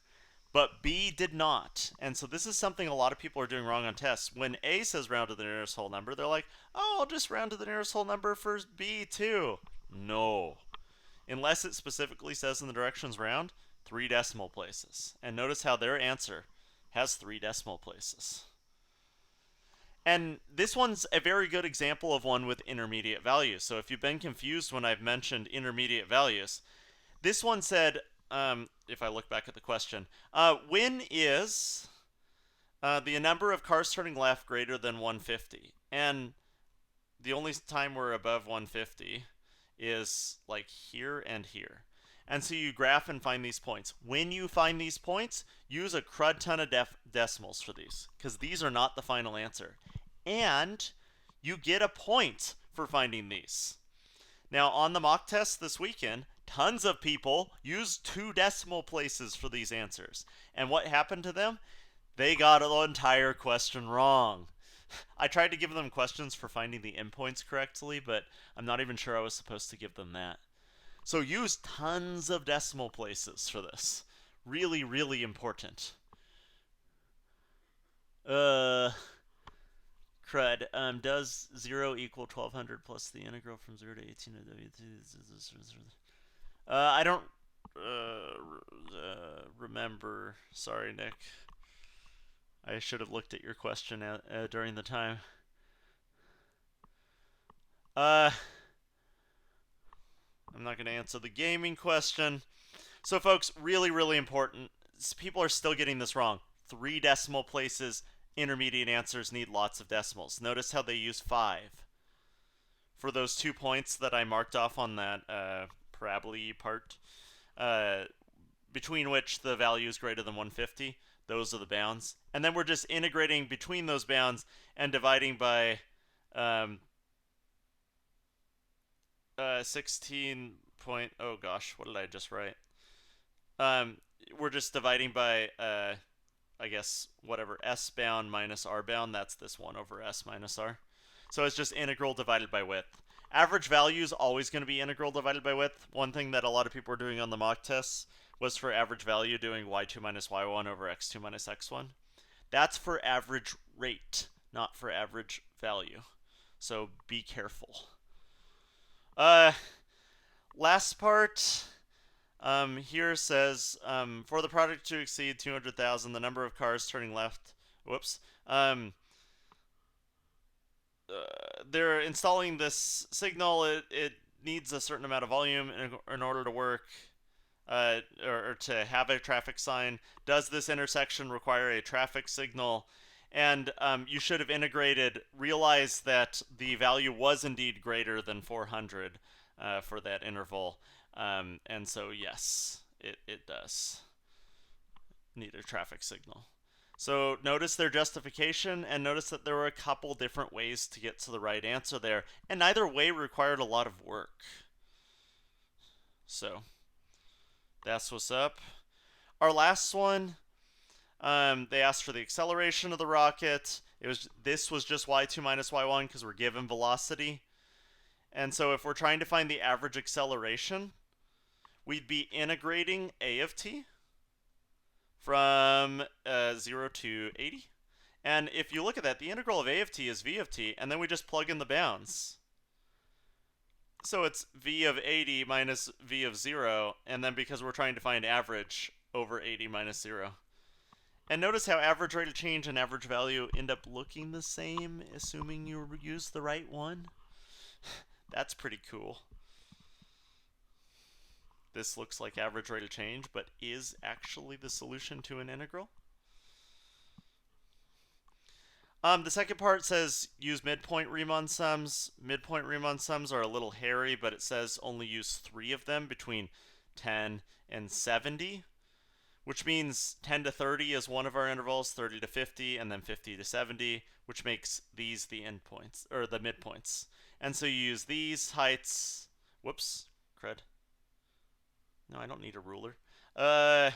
but B did not. And so this is something a lot of people are doing wrong on tests. When A says round to the nearest whole number, they're like, oh, I'll just round to the nearest whole number for B too. No. Unless it specifically says in the directions round, 3 decimal places. And notice how their answer has 3 decimal places. And this one's a very good example of one with intermediate values. So if you've been confused when I've mentioned intermediate values, this one said, if I look back at the question, when is the number of cars turning left greater than 150? And the only time we're above 150 is like here and here. And so you graph and find these points. When you find these points, use a crud ton of decimals for these, because these are not the final answer. And you get a point for finding these. Now, on the mock test this weekend, tons of people used 2 decimal places for these answers. And what happened to them? They got the entire question wrong. I tried to give them questions for finding the endpoints correctly, but I'm not even sure I was supposed to give them that. So use tons of decimal places for this. Really, really important. Crud. Does 0 equal 1200 plus the integral from 0 to 18 to W? I don't remember. Sorry, Nick. I should have looked at your question during the time. I'm not going to answer the gaming question. So, folks, really, really important. People are still getting this wrong. 3 decimal places. Intermediate answers need lots of decimals. Notice how they use 5. For those 2 points that I marked off on that parabola part, between which the value is greater than 150, those are the bounds. And then we're just integrating between those bounds and dividing by 16 point... Oh gosh, what did I just write? We're just dividing by... I guess, whatever, S bound minus R bound, that's this 1 over S minus R. So it's just integral divided by width. Average value is always going to be integral divided by width. One thing that a lot of people were doing on the mock tests was for average value doing y2 minus y1 over x2 minus x1. That's for average rate, not for average value. So be careful. Last part... here says, for the product to exceed 200,000, the number of cars turning left, they're installing this signal. It needs a certain amount of volume in order to work, or to have a traffic sign. Does this intersection require a traffic signal? And you should have integrated, realize that the value was indeed greater than 400 for that interval. And so, yes, it does need a traffic signal. So notice their justification, and notice that there were a couple different ways to get to the right answer there, and neither way required a lot of work. So that's what's up. Our last one, they asked for the acceleration of the rocket. This was just y2 minus y1 because we're given velocity. And so if we're trying to find the average acceleration, we'd be integrating a of t from 0 to 80. And if you look at that, the integral of a of t is v of t, and then we just plug in the bounds. So it's v of 80 minus v of 0, and then because we're trying to find average, over 80 minus 0. And notice how average rate of change and average value end up looking the same, assuming you use the right one. That's pretty cool. This looks like average rate of change, but is actually the solution to an integral. The second part says use midpoint Riemann sums. Midpoint Riemann sums are a little hairy, but it says only use 3 of them between 10 and 70, which means 10 to 30 is one of our intervals, 30 to 50, and then 50 to 70, which makes these the endpoints, or the midpoints. And so you use these heights, whoops, crud. No, I don't need a ruler. Uh,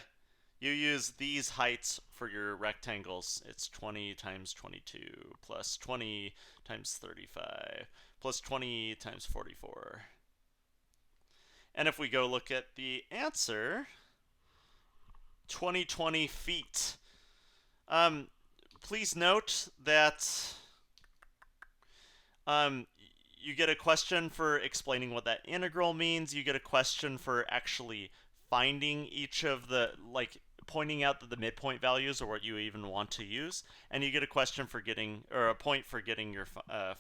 you use these heights for your rectangles. It's 20 times 22 plus 20 times 35 plus 20 times 44. And if we go look at the answer, 2020 feet. Please note that um, you get a question for explaining what that integral means. You get a question for actually finding each of the, like, pointing out that the midpoint values are what you even want to use. And you get a question for getting, or a point for getting your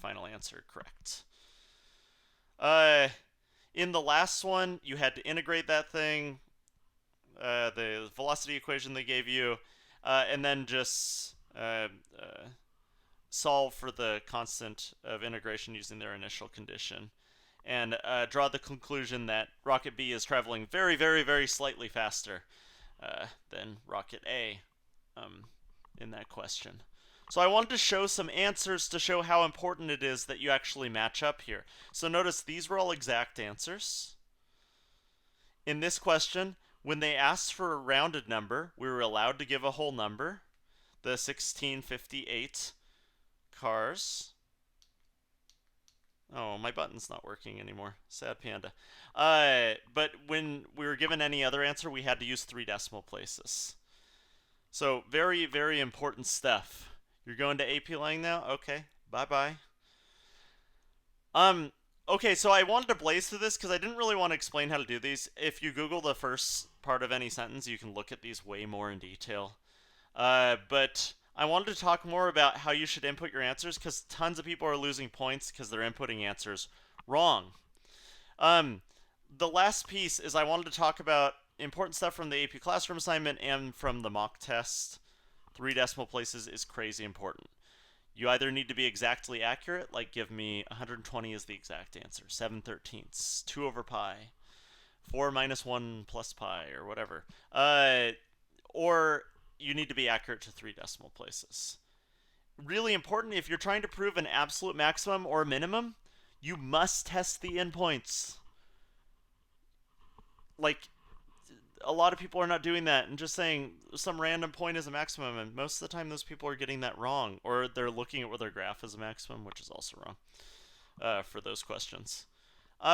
final answer correct. In the last one, you had to integrate that thing, the velocity equation they gave you, and then just solve for the constant of integration using their initial condition, and draw the conclusion that rocket B is traveling very, very, very slightly faster than rocket A in that question. So I wanted to show some answers to show how important it is that you actually match up here. So notice these were all exact answers. In this question, when they asked for a rounded number, we were allowed to give a whole number, the 1658 cars. Oh, my button's not working anymore. Sad panda. But when we were given any other answer, we had to use 3 decimal places. So very, very important stuff. You're going to AP Lang now? Okay. Bye-bye. Okay, so I wanted to blaze through this because I didn't really want to explain how to do these. If you Google the first part of any sentence, you can look at these way more in detail. But I wanted to talk more about how you should input your answers because tons of people are losing points because they're inputting answers wrong. The last piece is I wanted to talk about important stuff from the AP Classroom assignment and from the mock test. 3 decimal places is crazy important. You either need to be exactly accurate, like give me 120 is the exact answer, 7/13, 2 over pi, 4 minus 1 plus pi, or whatever. Or you need to be accurate to 3 decimal places. Really important, if you're trying to prove an absolute maximum or minimum, you must test the endpoints. Like, a lot of people are not doing that and just saying some random point is a maximum, and most of the time those people are getting that wrong, or they're looking at where their graph is a maximum, which is also wrong for those questions.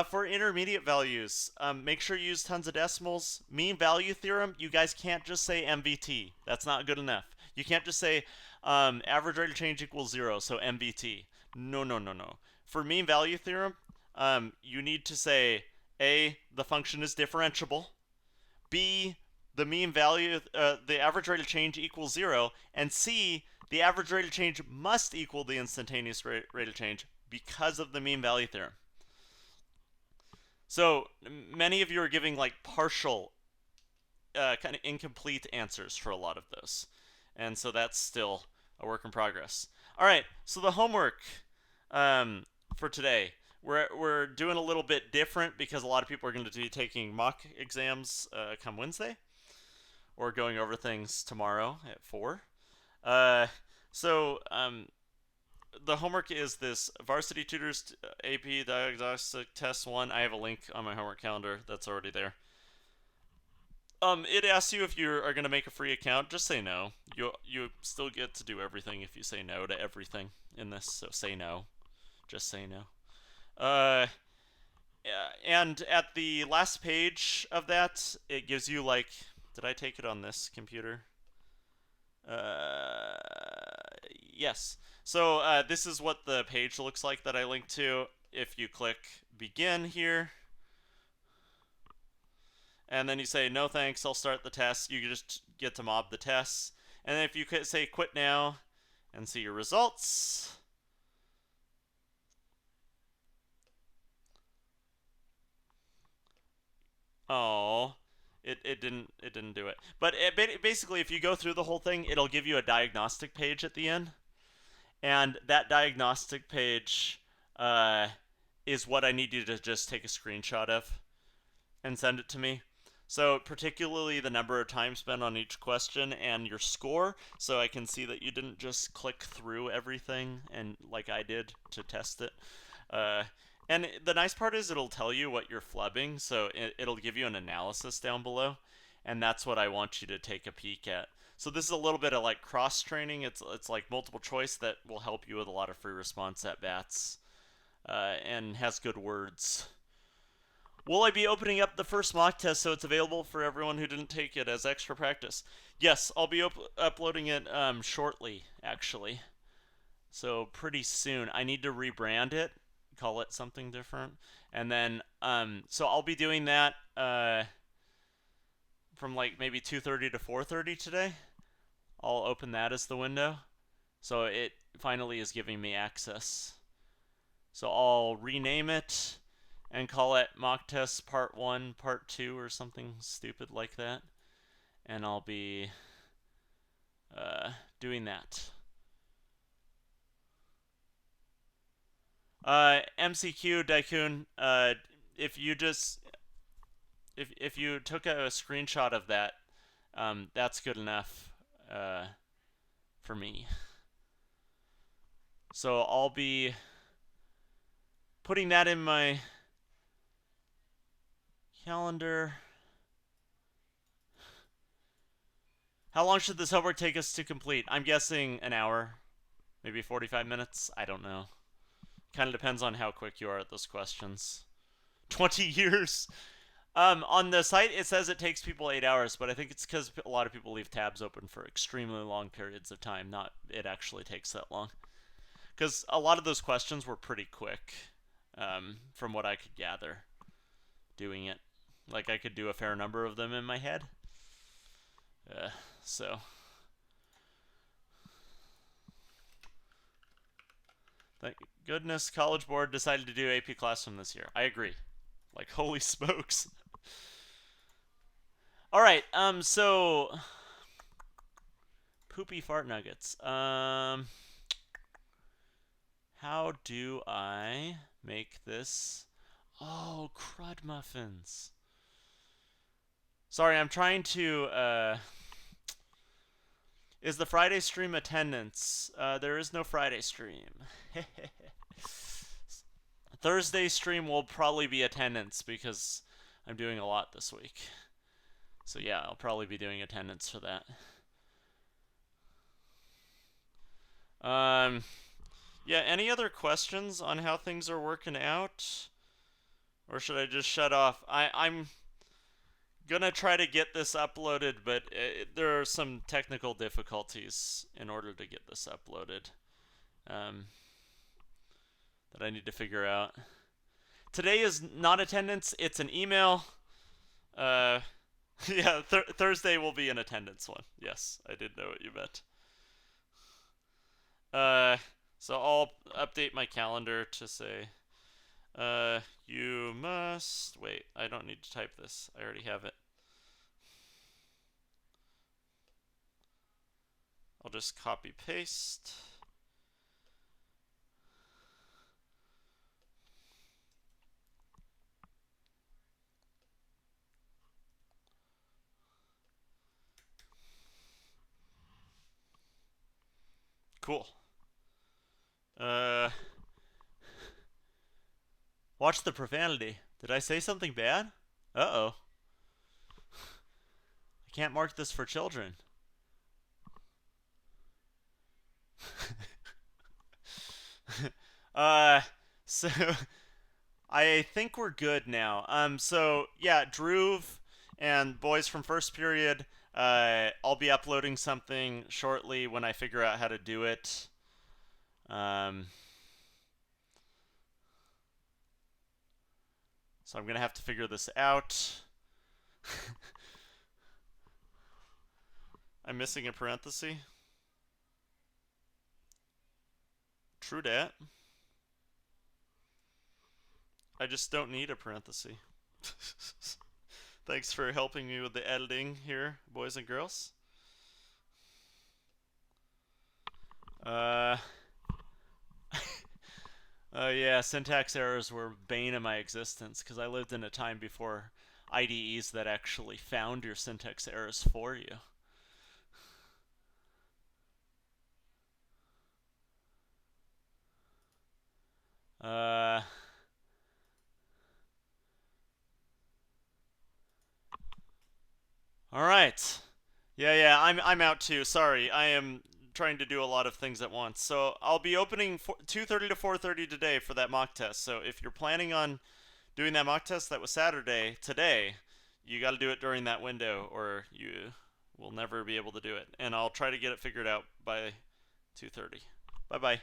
For intermediate values, make sure you use tons of decimals. Mean value theorem, you guys can't just say MVT. That's not good enough. You can't just say average rate of change equals 0, so MVT. No, no, no, no. For mean value theorem, you need to say A, the function is differentiable. B, the mean value, the average rate of change equals 0, and C, the average rate of change must equal the instantaneous rate of change because of the mean value theorem. So many of you are giving like partial, kind of incomplete answers for a lot of those, and so that's still a work in progress. All right, so the homework for today. We're doing a little bit different because a lot of people are going to be taking mock exams come Wednesday, or going over things tomorrow at 4. So the homework is this Varsity Tutors AP Diagnostic Test 1. I have a link on my homework calendar that's already there. It asks you if you are going to make a free account. Just say no. You still get to do everything if you say no to everything in this, so say no. Just say no. And at the last page of that, it gives you like, did I take it on this computer? Yes. So this is what the page looks like that I linked to. If you click begin here, and then you say no thanks, I'll start the test, you just get to mob the tests. And then if you could say quit now and see your results. Oh, it didn't do it. But basically, if you go through the whole thing, it'll give you a diagnostic page at the end, and that diagnostic page is what I need you to just take a screenshot of and send it to me. So particularly the number of time spent on each question and your score, so I can see that you didn't just click through everything and like I did to test it. And the nice part is it'll tell you what you're flubbing, so it'll give you an analysis down below, and that's what I want you to take a peek at. So this is a little bit of like cross training. It's like multiple choice that will help you with a lot of free response at bats, and has good words. Will I be opening up the first mock test so it's available for everyone who didn't take it as extra practice? Yes, I'll be uploading it shortly, actually. So pretty soon. I need to rebrand it, call it something different, and then so I'll be doing that from like maybe 2:30 to 4:30 today. I'll open that as the window, so it finally is giving me access. So I'll rename it and call it mock test part 1 part 2 or something stupid like that, and I'll be doing that. MCQ Daikun, if you just if you took a screenshot of that, that's good enough for me. So I'll be putting that in my calendar. How long should this homework take us to complete? I'm guessing an hour, maybe 45 minutes. I don't know. Kind of depends on how quick you are at those questions. 20 years. On the site, it says it takes people 8 hours, but I think it's because a lot of people leave tabs open for extremely long periods of time, not it actually takes that long. Because a lot of those questions were pretty quick, from what I could gather, doing it. Like, I could do a fair number of them in my head. So... Thank goodness College Board decided to do AP Classroom this year. I agree. Like, holy smokes. Alright, so... Poopy fart nuggets. How do I make this... Oh, crud muffins. Sorry, I'm trying to, Is the Friday stream attendance? There is no Friday stream. Thursday stream will probably be attendance because I'm doing a lot this week. So yeah, I'll probably be doing attendance for that. Yeah, any other questions on how things are working out? Or should I just shut off? I'm gonna try to get this uploaded, but there are some technical difficulties in order to get this uploaded that I need to figure out. Today is not attendance, it's an email. Yeah, Thursday will be an attendance one. Yes, I did know what you meant. So I'll update my calendar to say, you must... Wait, I don't need to type this. I already have it. I'll just copy paste. Cool. Watch the profanity. Did I say something bad? Uh-oh. I can't mark this for children. So I think we're good now. So yeah, Dhruv and boys from first period, I'll be uploading something shortly when I figure out how to do it. So I'm gonna have to figure this out. I'm missing a parenthesis. True dat. I just don't need a parenthesis. Thanks for helping me with the editing here, boys and girls. Yeah, syntax errors were bane of my existence because I lived in a time before IDEs that actually found your syntax errors for you. All right. Yeah. I'm out too. Sorry, I am trying to do a lot of things at once. So I'll be opening 2:30 to 4:30 today for that mock test. So if you're planning on doing that mock test that was Saturday today, you got to do it during that window, or you will never be able to do it. And I'll try to get it figured out by 2:30. Bye bye.